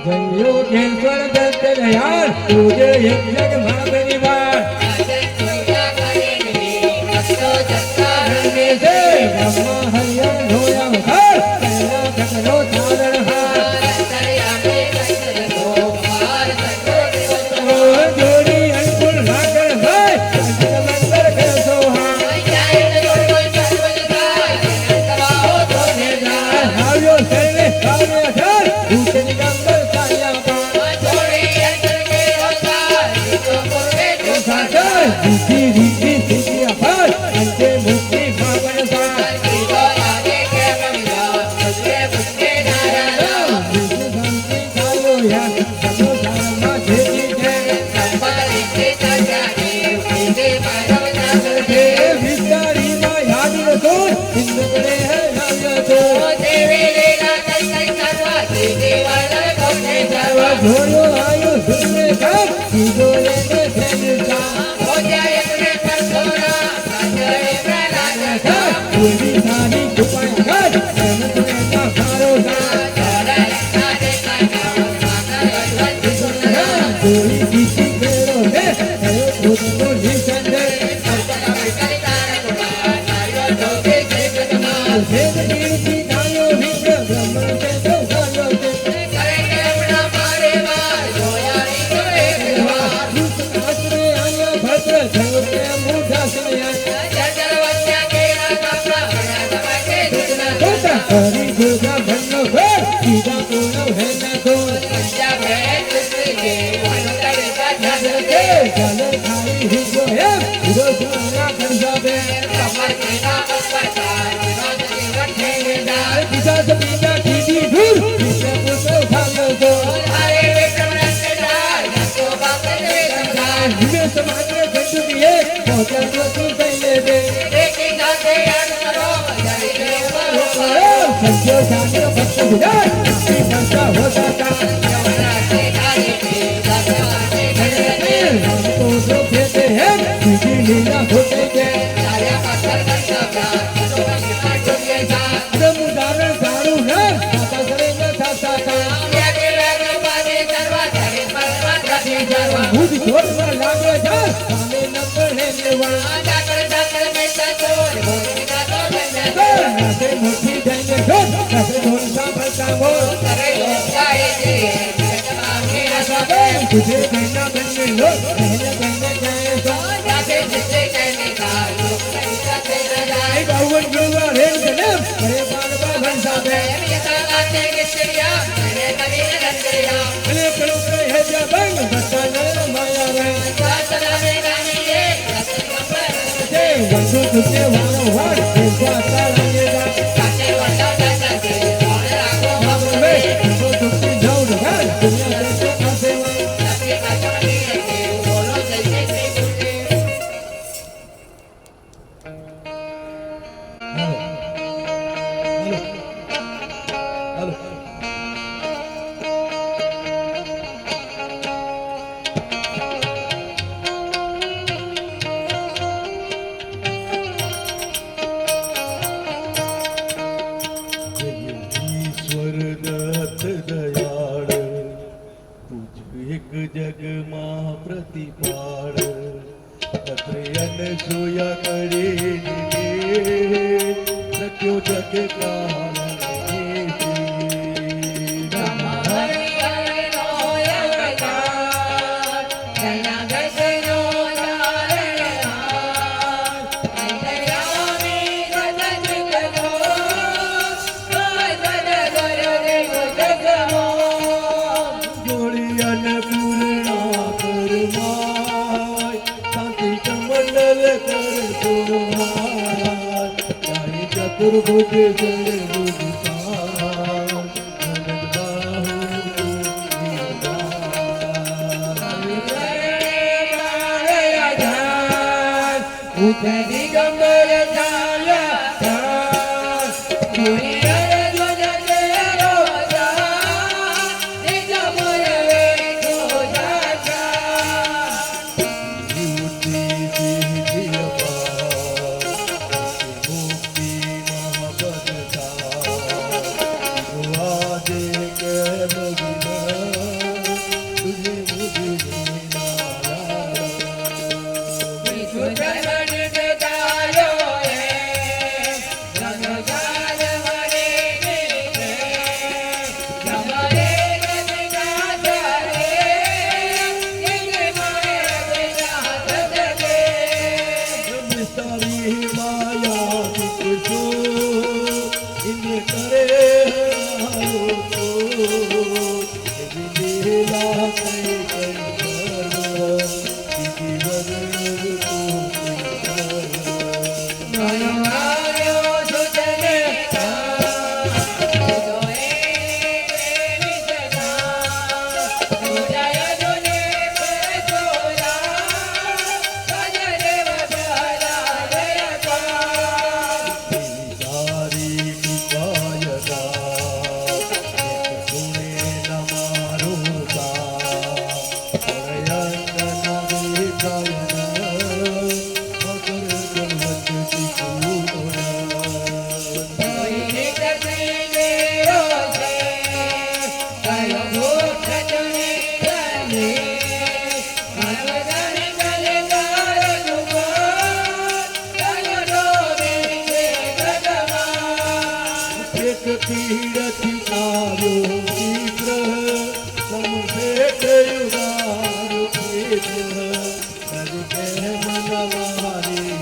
योगेश्वर दत्त दयाल तुझे एक जग महापरिवार से ब्रह्मा हरिया धोया हर पहला करो धारण जोड़ी अनुकूल भागर भाई मंदिर कर सोहा हावियो सेने हावियो धर दूसरे निगंबर Didi didi didi apa? Ante mukti bhavan sa. Didi aage ke kamila, mujhe mujhe narayana. Didi santi kayo ya, sabo dharma didi je. Sambari se chachani, didi bhavan jagte. Vidari ma yadi raso, indre hai navya so. Devi lela kasai sarva, didi wala kone sarva. Joyo ayo sunne kar, dido lene senita. Devi Sani Kupaya Gad, Ramata Karo Gad, Devi Kisi Kero He, Ayo Kudo Nishande, Devi Kirti Kayo Vipra Brahma Chandra Kayo Te, Asre Anya Bhadra Jagate Mudha Saya. Hari Durga Bhanno Bhar, Sita Purnam hai na koi. Punjab hai Tusri Vanutari ka jagte. Jale khai hijo hai, hijo suna kansa be. Kamar ke na paspata, hijo jivan thenge dar. Pisa sabina kiti dur, pisa puso khalo so. Hare Vikram Rangdar, yasko baapan Vikramdar. Hijo samajre gandu diye, pahuncha jo tu saile de. Dekhi gaate yaad karo, jai jai Baro. संजो जाने भक्त विराट श्री संसा होता था यमुना से धारे पे गंगा से गंगे हमको जो कहते हैं सीधी लीला होते के सारे पत्थर कंसा प्यार तो कंसा टूटे था समुदाय दारू है साता करेंगे साता था या के लगे पानी करवा करे परवा कभी जरवा बुद्धि छोड़ पर लागे जा सामने नंबर है नेवा जाकर जाकर में चोर बोलने का तो धन्य से मुट्ठी देंगे छोड़ कैसे ढोल सा बजता हो करे लोग गाए दे जगमाने आशा दे तुझे कहना बनने लो कहने कहने जाए तो जाके जिससे कहने का लोग नहीं जाते न जाए बावन गुरुआ रेल जन्म बड़े बाल बाल भंसा दे ये तालाते के चिड़िया मेरे कभी न रंगेया अरे करो करे है जबंग बच्चा न माया रे सासरा में गानी ये વંશો ચૂકે વારંવાર ભેગા તાળીએ જા સાચે વંડા જતા છે કોણ રાખો હવે વંશો ચૂકે જાઉં ઢગાલ દુનિયા દેશે પાસે નબી પાછળની રખે બોલો જય જય શ્રી ગુરુદેવ હાલો ઈશ્વર દત્ત દયાળ તુજ એક જગમાં પ્રતિપાળ અત્રયન સોયા કરે રખ્યો જગ કાળ ચતુર્ભુજ જય દિગંબર ચાલ્યા તીરથી આવ્યો શીઘ્ર સમસે યુગાર મનવારી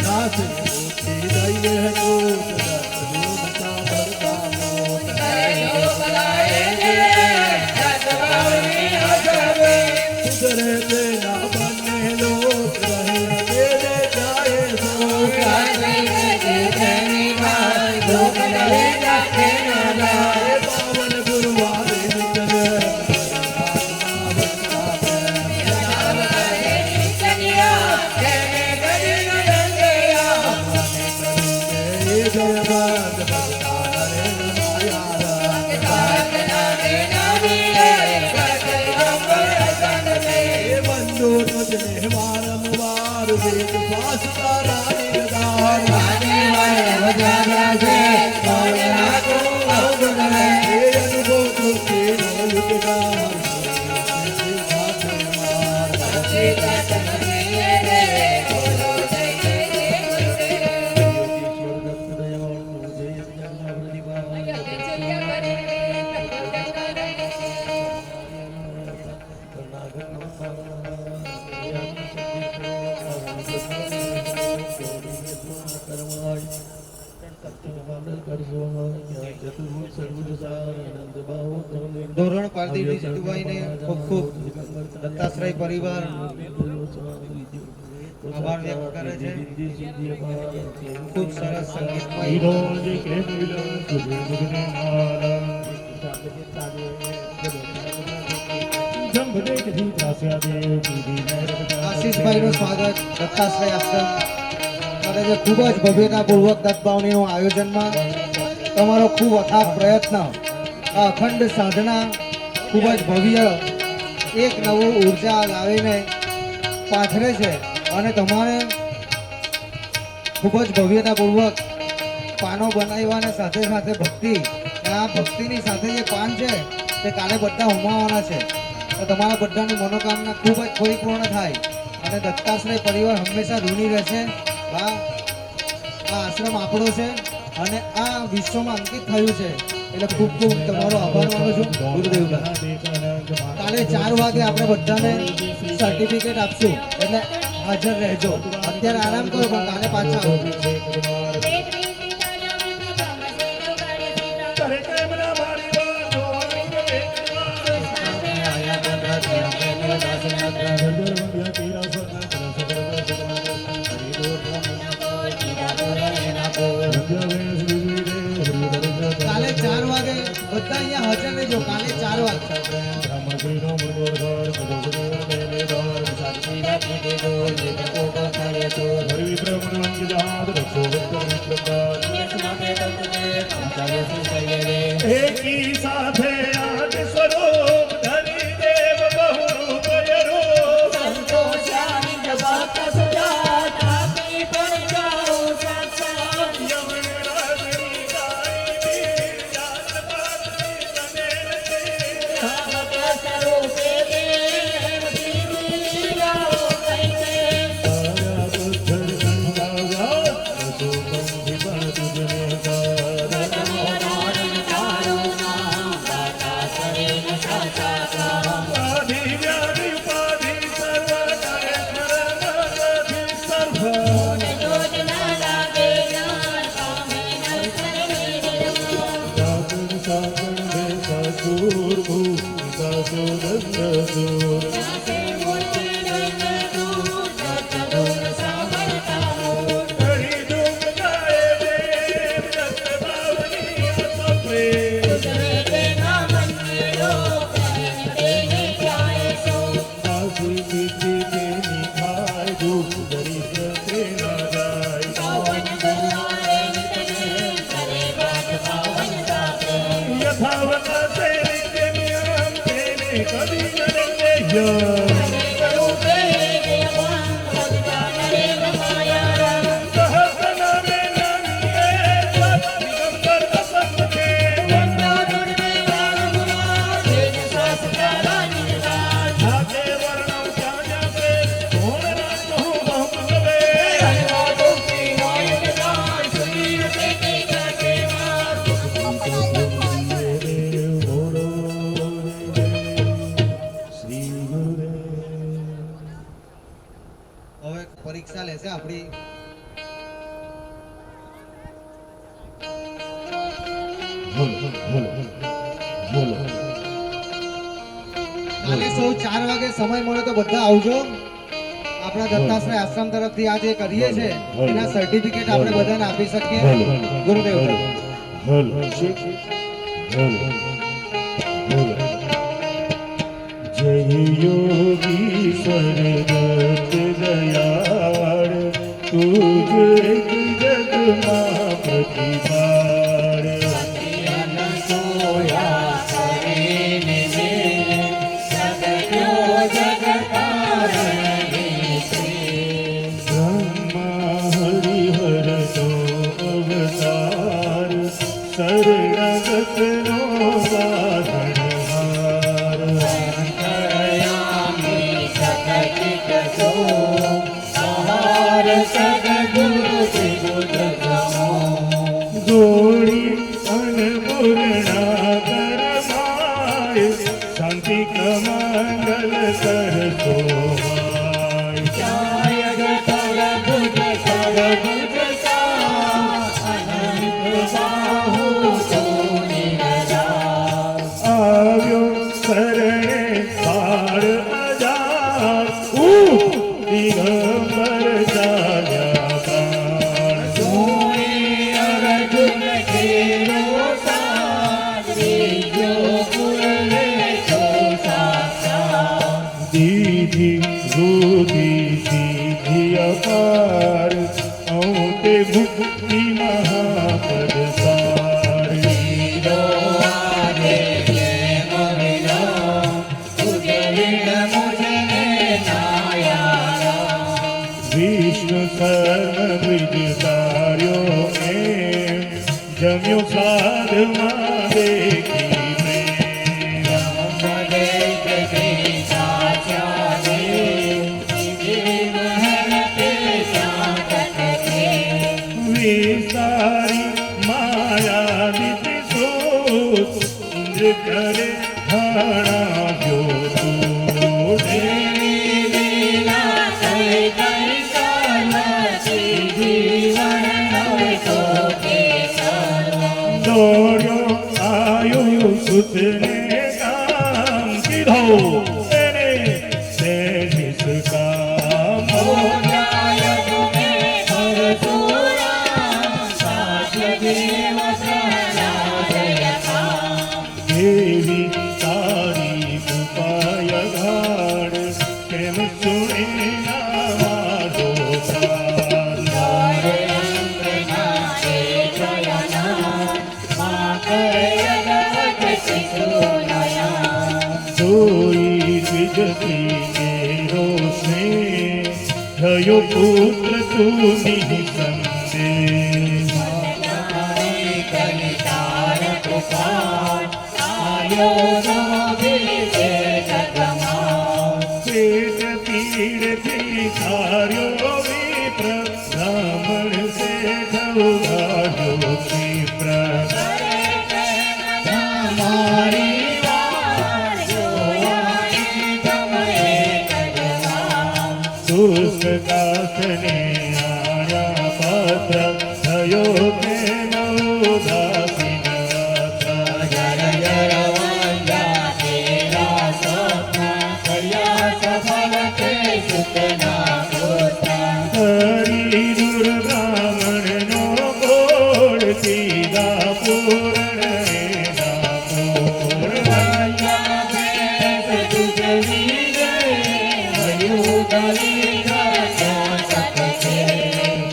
નાથ મોટી દઈને હતો સદા સદોનતા ભરતા સુધરે તે ના બંને લોક રહે તેને જાય સુખ પાવન ગુરુવારે નિકર એ જય બાદ ભગતા નરેન્દ્ર માયા એ બંધુ તુજને વારંવાર વેદ વાસતા રાની ગદાર એ અનુભવ કૃતિ નવયુગદાર ધોરણ પાલતીજી સિદ્ધુભાઈને ખૂબ ખૂબ દત્તાશ્રય પરિવાર આભાર વ્યક્ત કરે છે. ખૂબ સરસ સંગીતમય આશીષભાઈનું સ્વાગત દત્તાશ્રય આશ્રમ કરે છે. ખૂબ જ ભવ્યતાપૂર્વક દત્તભાવનીનું આયોજનમાં તમારો ખૂબ અથાગ પ્રયત્ન આ અખંડ સાધના ખૂબ જ ભવ્ય એક નવું ઉર્જા લાવીને પાથરે છે અને તમારે ખૂબ જ ભવ્યતાપૂર્વક પાનો બનાવવાને સાથે સાથે ભક્તિ આ ભક્તિની સાથે જે પાન છે તે કાલે બધા હોમાવાના છે. તો તમારા બધાની મનોકામના ખૂબ જ પરિપૂર્ણ થાય અને દત્તાશ્રય પરિવાર હંમેશા ઋણી રહેશે. આ આશ્રમ આપણો છે અને આ વિશ્વમાં અંકિત થયું છે એટલે ખૂબ ખૂબ તમારો આભાર માનું છું ગુરુદેવના. કાલે 4 વાગે આપણે બધાને સર્ટિફિકેટ આપશું એટલે હાજર રહેજો. અત્યારે આરામ કરો પણ કાલે પાછા આવો. કાલે 4 વાગે બધા અહીંયા હાજર રહેજો. કાલે 4 વાગે એકી સાથે આઠ સ્વરૂપ ધરી દેવ બહુરૂપ યરૂપ યમરાજની ગાય વીર જાત પાત્રી તને નથી. પરીક્ષા લેશે આપણી. કાલે સૌ 4 વાગે સમય મળે તો બધા આવજો. આપણા દત્તાશ્રય આશ્રમ તરફથી આ જે કરીએ છે એના સર્ટિફિકેટ આપણે બધાને આપી શકીએ. ગુરુદેવ જય યોગીશ્વર દત્ત દયાળ તુજ એક જગમાં પ્રતિભાળ બ્રહ્મા હરિહરનો અવતાર શરણાગતનો સાધનહાર ગોળી અનપૂર્ણા કરમાય શાંતિ કમંગલ કરતો આવ્યો શરણે પાર અજાર દિગંબર ચાલ્યા પ્રાણ દીધી ગોધી દીધી અપાર ઔતે ભુક્તિ મહાપદ સાર વિષ્ણુ સર્વ વિજતાર્યો એમ જમ્યો સાધમાં દેખી વિસ્તારી માયા દીધી સોચ ઇન્દ્ર કરે હણા જો દોડ્યો આયુ સુતને કામ કીધો તેને તે નિષ્કામ દેવી તારી કૃપાય ગાઢ કેમ સુણી ના મારો પ્રાણ સોઈ દ્વિજતી મેરો સ્નેહ થયો પુત્ર તું નિસંદેહ પેટ પીડથી ધાર્યો વિપ્ર બ્રાહ્મણ સે ઉગાડ્યો ક્ષિપ્ર દુષ્ટદાસને આયા પાત્ર થયો પ્રેમ ઉદાસીન હરી દુર્બ્રાહ્મણનો ગોળ સીધા પૂર્ણ એના પૂર્ણ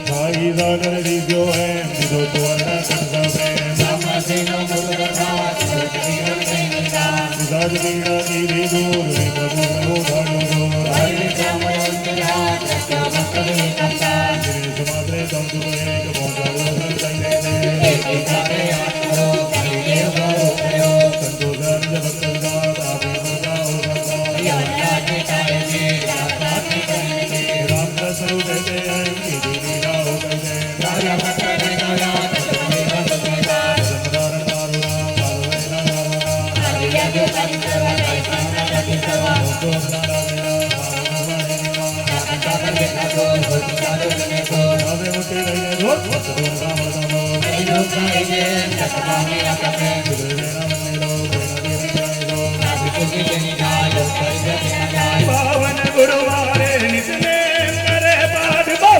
ભાઈ દાદર દીધો એમ દીધો તો અન્ના કરતા પ્રેમ દાદ પીડા દીધી દૂર પ્રભુ પ્રભુ ભાડો માત્રે તંતુ એક પહોંચાડો સંતોષ ભક્ત આપે હવે ઉઠી રહીને રોજ સદગુરુ રામ રામો પાવન ગુરુવારે નિતને કરે પાઠ બહુ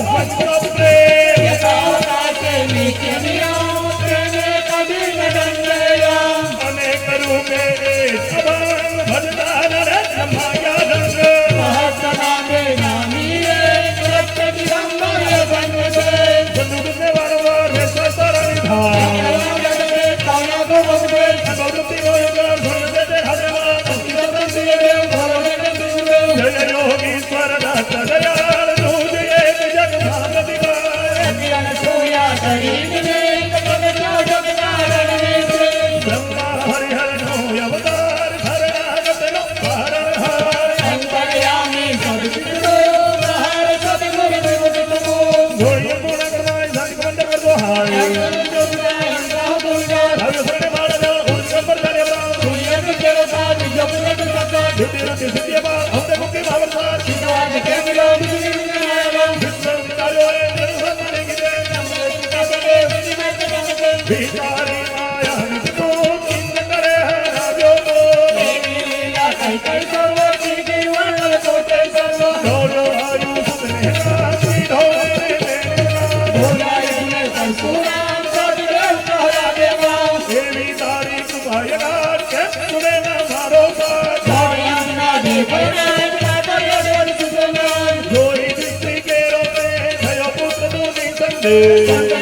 પ્રેમ અને કરું કે સબંગ ભજતા નરત માયા રંગ ચંદુર ને વારવાર વેસા તરણી ધામ ગૌરવતી ગોયગર ભણ દે હરવા જય યોગીશ્વર દાસ દયાળ નું એક જગ ભાગ દિવાય બ્રહ્મા હરિહર નો અવતાર શરણાગત નો જોઈ ગુણ કરવાય સારી બંધ કરવો હાય હવે સને માળનો ઉર્જા પર ચાલ્યા સિદ્ધિ સિદ્ધિ બાદ હમતે મુક્તિ ભાવતા વિચારી માયા નિતો ચિંત કરે રાજો તો દોડો આયુ સુને કાસી ઢોલે એવી તારી કૃપાયના કે સુને ના મારો સાથ જોઈ દીકરી કે રોતે થયો પુત્ર નું નિસંદેહ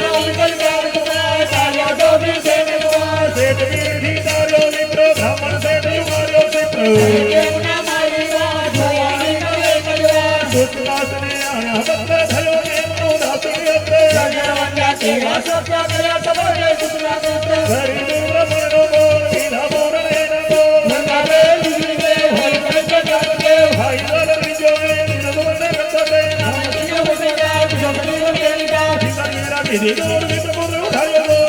શેઠ વીરથી તાર્યો મિત્ર બ્રાહ્મણ શેઠ યુવાર્યો ચિત્ર દુષ્ટાસને આયા ભક્ત થયો એમનો દાસી અત્રે ગરીબ બ્રહ્મણનો બોલ વિધા બોલ એનો બોલ ભાઈ બોલ બીજો એ નિર્મોને કરતે ભીખા કીધી બોલ મિત્ર બોલ ઉઠાયો બોલ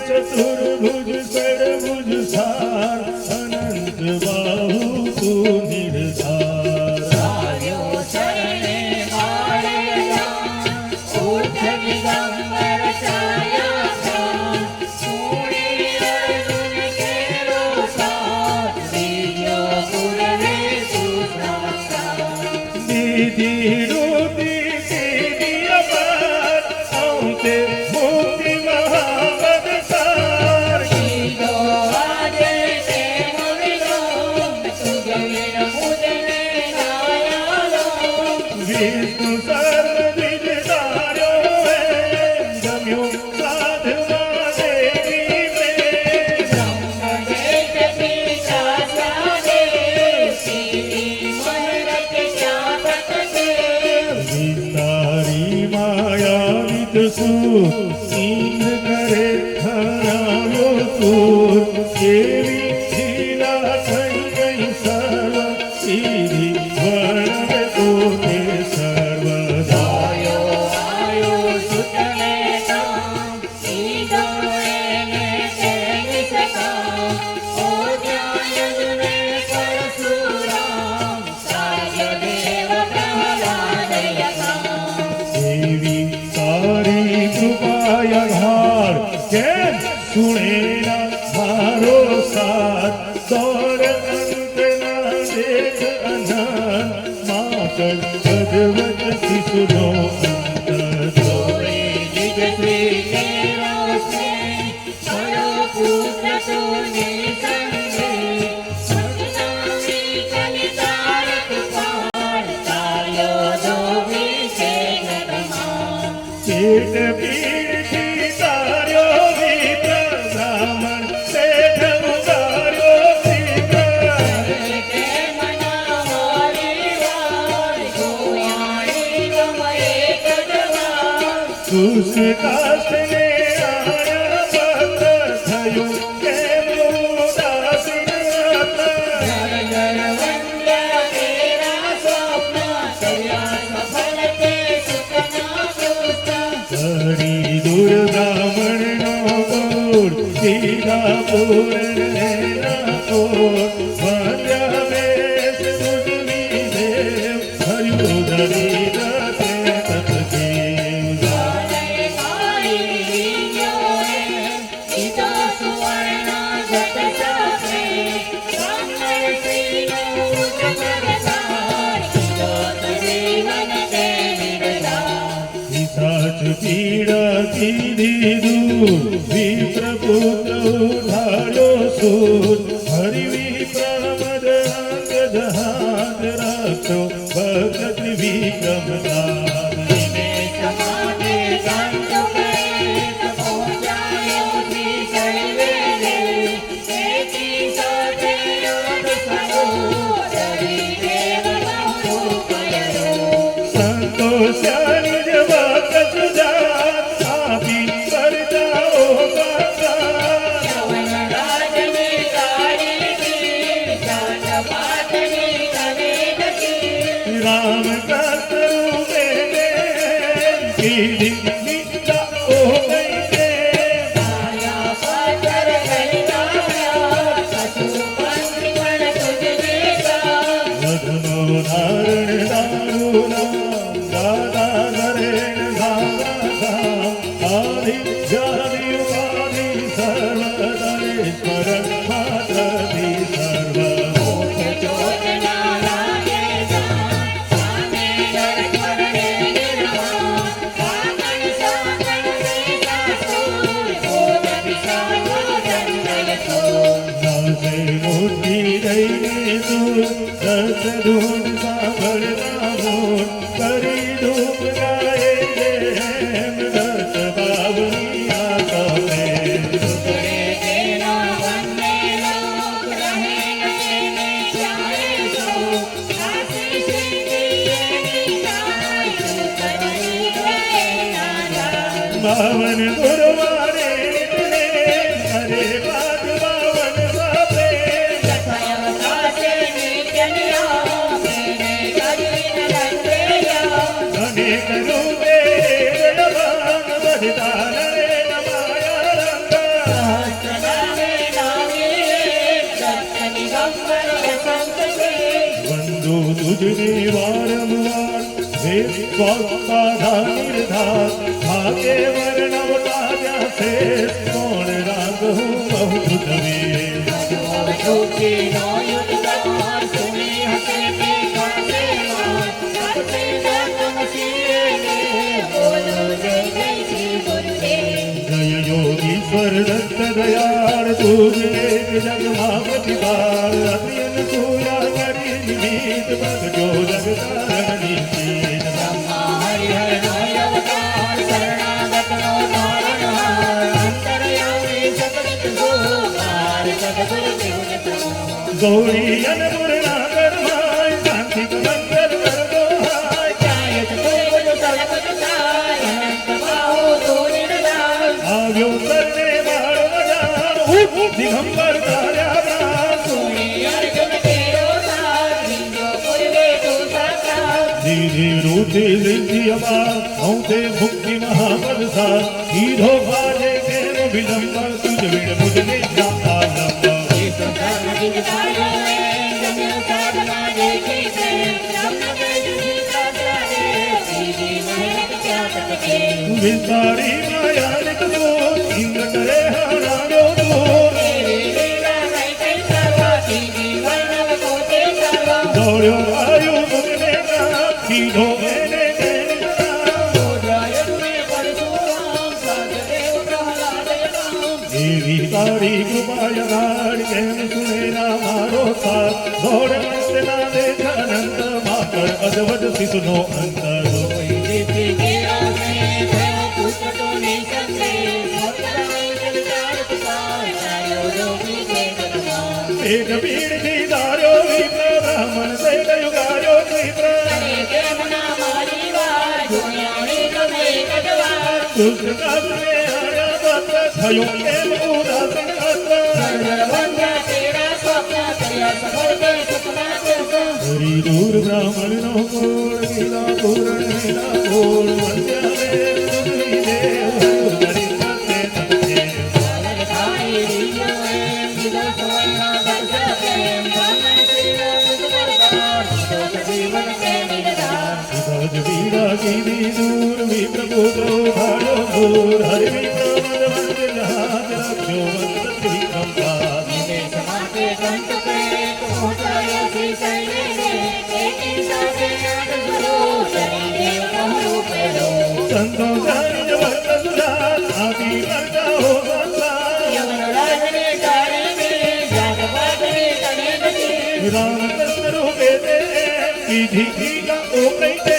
ચતુર્ભુજ સડભુજ સાર અનંત બાહુ તું નિર્ધાર આવ્યો શરણે માળિયા ઉઠ દિગંબર છાયા પ્રાણ પૂરી અર્જુન કેરો સાથ દિવ્યો ગુરવે સુપ્રસાદ દીદી રૂદી દીદી અપાર અંતે મુક્તિ મહાબદસાર ઈદો આજે તે મુનિનો સુગવીર મુદને નાયાલો વિષ્ણુ સર્વ વિજધાર્યો હે જમ્યો સાધવા દેવી પ્રેમ બ્રહ્મદેવ પિશાચાદે સીરી મહેરત ચાપત દેવ વિસ્તારી માયાવિત સુર ઇન્દ્ર કરે ખરાયો સુર કેવી લીલા થઈ ગઈ સર્વ સીધી વર્ણવે પોતે સર્વદા આયો સુતને નામ ઈદો એને તેની સતા ઓ ધ્યાયને પરશુરામ સાર્ય દેવ પ્રહલાદ યથા દેવી તારી કૃપાય ઘાર કેમ સુણેલા મારો સાથ દોર અંત ના દેખ અનંત માતર ભગવત શિશુનો અંત ઓરે નિજ શ્રી તેરો સ્નેહ મારો પુત્ર તુને સંગે સતનામી કલિતારક પાર તાર્યો ધોવી છે નરમા પેટ પીડથી તાર્યો વિપ્ર બ્રાહ્મણ શેઠ ઉગાર્યો શ્રીકર તે મનાવારી વાર ગોયાણી ગમયે કડવા દુષ્ટાસને આયા પત્ર થયું કેમ ઉદાસીન હતા જર વંદ્ય તેરા સ્વપ્ન કર્યા સફળ તે સુખના પુસ્ત હરી દુર્બ્રાહ્મણનો ગોળ દીધા પૂર્ણ કોટ વંદ્ય વેશ દુર્વી દેવ હર્યું ધરી દતે તત્કેવ જાણે મારી વિજ્ઞોએ ઈતો સુવર્ણ જત સાથે બ્રાહ્મણ શ્રીનું ઉચ્ચતરસાર ઈતો તો જીવન તે નિર્ધાર સાચ પીડાથી દીધું વિપ્રપુત્ર ઉઠાડ્યો સૂર હરિ વિપ્રમદ અંગ જહાજ રાખ્યો ભગત વિક્રમનાથ સમાને સંતો કરેત પહોંચાયો શ્રી સર્વેને એકી સાથે આપ સદો ધરી દેવ બહુ કયરો સંતોષાની જ વાત સુજાત આપી કરતાઓ પાતા યવન રાજની કાળીની જાત પાતની કરે નથી રામ કસ્તરૂપે કીધી નિષ્ઠા ઓ ગઈ તે આયા પાતર કૈલાવ્યા કछु પંથી પણ તુજ દેખા વધનો ધારણ દારૂ નામ દાદા નરેણ ધારા આદિ જાતિ ઉપાધિ સર્વ દરેશ્વર માત્રથી સર્વ ચોટના લાગે સામે ડર પડે નિર્મા કાકણ સાકણ વેતા સૂર ભૂત પિશાચો દંડય તો નાસે મોટી દઈને તું દસ ધૂન સાંભળતા મોટ કરી ધૂપ ગાય જેમ દસ બાવની આકાને કરે તેના વંદે લોક રહે ન તેને ચારે સો આશી સિદ્ધિ એની થાય તું કરી રહે નાના બાવન ગુરુવારે નિતને અરે પાદ બાવન બાપે યથાવકાશે નિત્ય નિયમ તેને કરીને દંડેય અનેક રૂપે રણવાન વધતા નરેન માયા રંગ સહસ્રનામે નામે દત્તનિગા वंदो तुझने वारंवार वेद स्वात्माधा निर्धार भागे वर्णव कार्या से कौन राग हूँ बहुत तवे जय योगीश्वर दत्त दयाल तुझे जगमा प्रतिभार अग्नियन सूया करी निमित भग जो जगतारणी गौरी अनपुरना करमाय शांति मंगल कर दो हाय आव्यो करने बाण बजान दिगंबर धार्या प्राण धीरे रूते लिंगी अपार औते मुक्ति महापद सार सीधो भाजे के विलंबर तुझ विण मुझने जाता लंबा विस्तारी माया नित दो इंद्र करे हारो दो दौड़ो आयु मुझने का सीधो मैंने देवी तारी कृपाया गाड़ कैन सुने ना मारो सार दौड़ मस्त ना देखा अनंत माकर अदवद सिसुनो अंतर एक पीड़ थी दारो विप्र ब्राह्मण से युगारो विप्र दुष्ट में आया पत्र भयो के उदासन पत्र हरि दूर ब्राह्मण नो कोड़ गिला पूर्ण गिला कोड़ वंद्या देव तुझी देव हरि भक्ते तपते सहज वीरा की दूर विप्र पुत्रो भाड़ो दूर हरि विप्र मद वंद जहाज रक्षो वंद विक्रम पाद संतो जानी जवत सुधार आदि करता हो राम कृष्ण रूपे दे सीधी का ओ कहते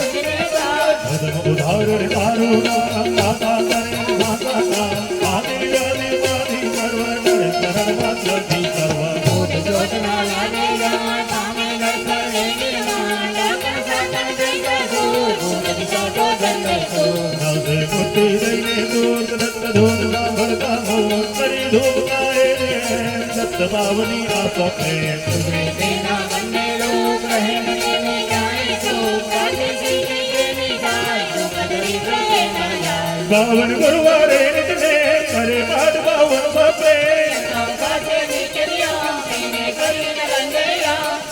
धर्म उदाहरण कारुणा माता करे माता का आदि व्याधि व्याधि सर्व नर शरण मात्र दी सर्व नवसे मुक्ति दईने दूर दत्त धूल ब्राह्मण का मोह करी धूप गाए दत्त पावनी आशा प्रेम बावन गुरुवारे निकले करे पाठ बावन बापे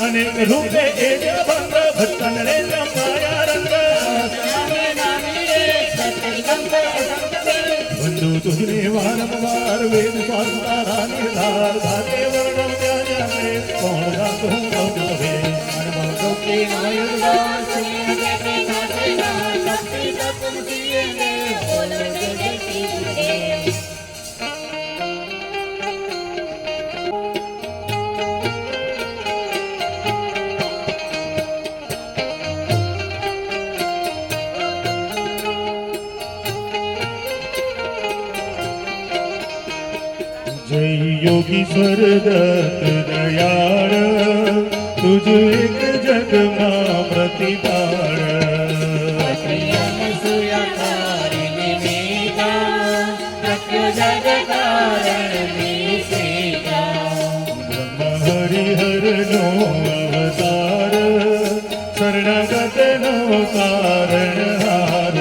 अनेक रूपे एक भंग भक्तन रे माया रंग बंधु तुझने वारंवार वेद स्वात्मारा निर्धार भागे वर्णम ज्ञान में कौन गात हूँ बहुत वे जय योगीश्वर दत्त दयाळ तुझ एक जग मा प्रतिपाळ हरिहर नो अवतार शरणागत नो कारण हार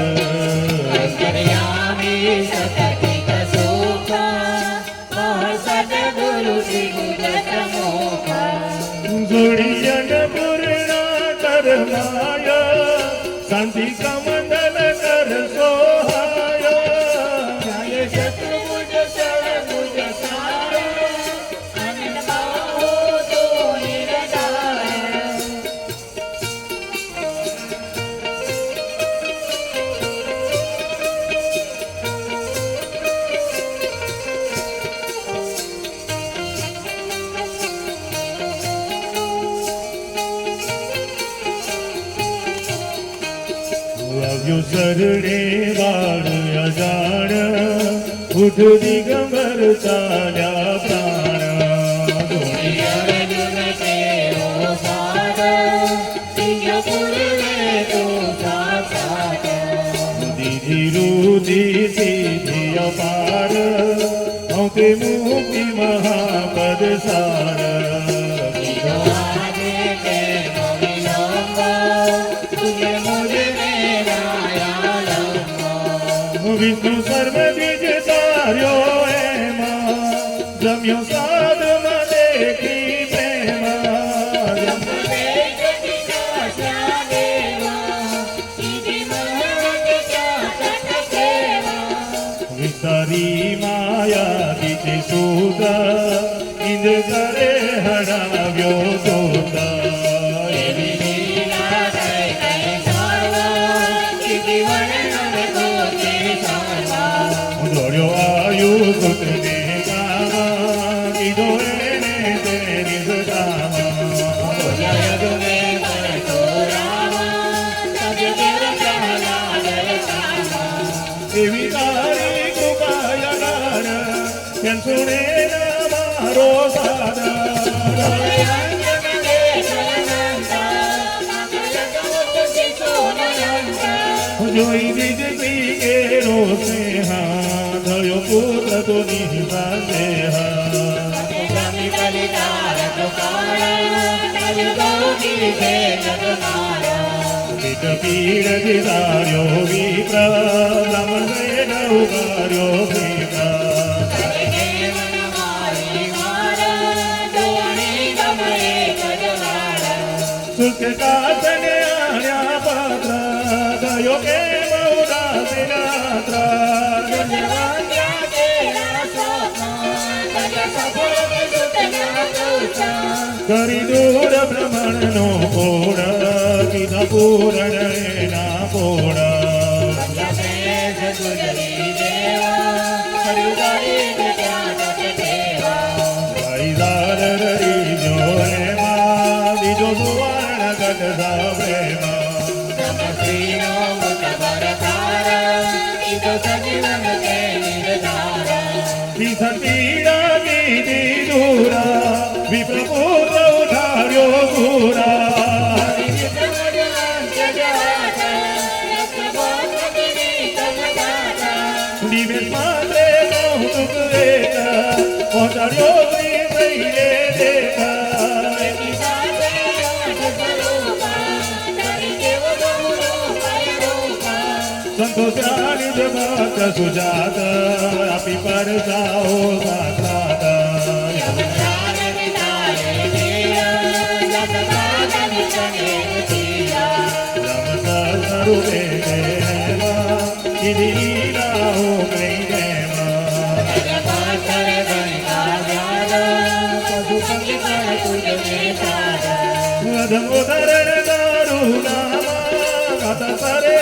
જોડી અન્નપૂર્ણા કરમાય શાંતિ કમંડલ કર સોહાય જય શત્રુભુજ સર્વભુજ સારો આનંદ બાહો તો નિરધાર આવ્યો શરણે વાળ અજાણ ઉઠ દિગંબર ચાલ્યા પ્રાણ ધોણી અર્જુન તેરો સાર સિંહપુર લે તો સાક્ષાત દીધી રૂધી સીધી અપાર ઔતે મુક્તિ મહાપદ સાર આજે તે વિલંબ તુજે મુજે નારાયણ વિષ્ણુ સર્વ બીજ તાર્યો એમાં જમ્યો સાધમાં દેખી પ્રેમા વિસ્તારી માયા દીચે સુતા ઇન્દ્ર કરે હરાવ્યો સોતા એવી દોડ્યો આયુ સુતને ગાવા કીધો એને તેરી સદામાં એવી તારી કૃપાયનાર કેમ સુણે ના મારો સાદા જોઈ દીજતી કેરો સ્નેહા થયો પુત્ર તો નિભાસે પીઠ પીડ દિદાર્યો વિપ્ર બ્રહ્મણ ઉગાર્યો વિપ્ર સુખ કાસને આણ્યા પાત્ર થયો કે કરી દૂર ભ્રમણ નો પોળ કીધા પૂરણ એના પોળ ભાઈદાર રડી જો એમાં બીજો સુવર્ણ ગઢ પીડા કીધી દૂરા વિપ્રપુત્ર ઉઠાડ્યો પૂરા દિવેશ માત્રે કૌતુક પહોંચાડ્યો વિપ્રહીને દેખા સંતોષાની જગત સુજાત આપી પરસાઓ સાક્ષાત સ્વરૂપે કીધી રાહો કહીને ધર્મોધર દારૂ નામા કથ કરે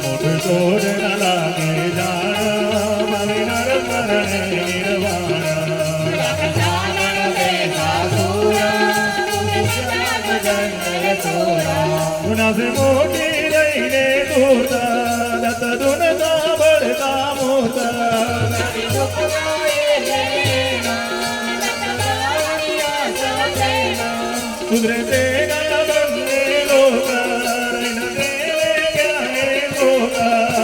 મોઢ છોડ ન લાગે જાણ મારી નર મરણે નિર્વાણ સે મોટી રહીને દૂરતા દત્ત દુન સાંભળતા મોતા સુધરે તેના બંને લોકા રૈન દેવે જ્ઞાને લોકા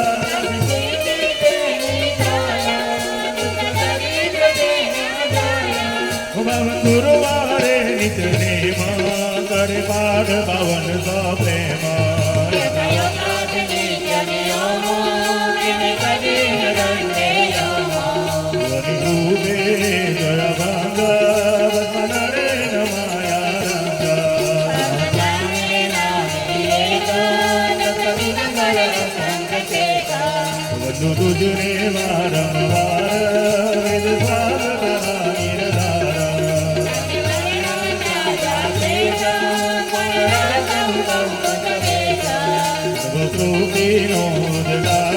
ભવન ગુરુવારે નિત્ય માં કરે પાઠ પાવન સો પ્રેમ તુજને વારંવાર વેદ સાધના નિરધાર સર્વકૃતિનો ઉદ્ગાર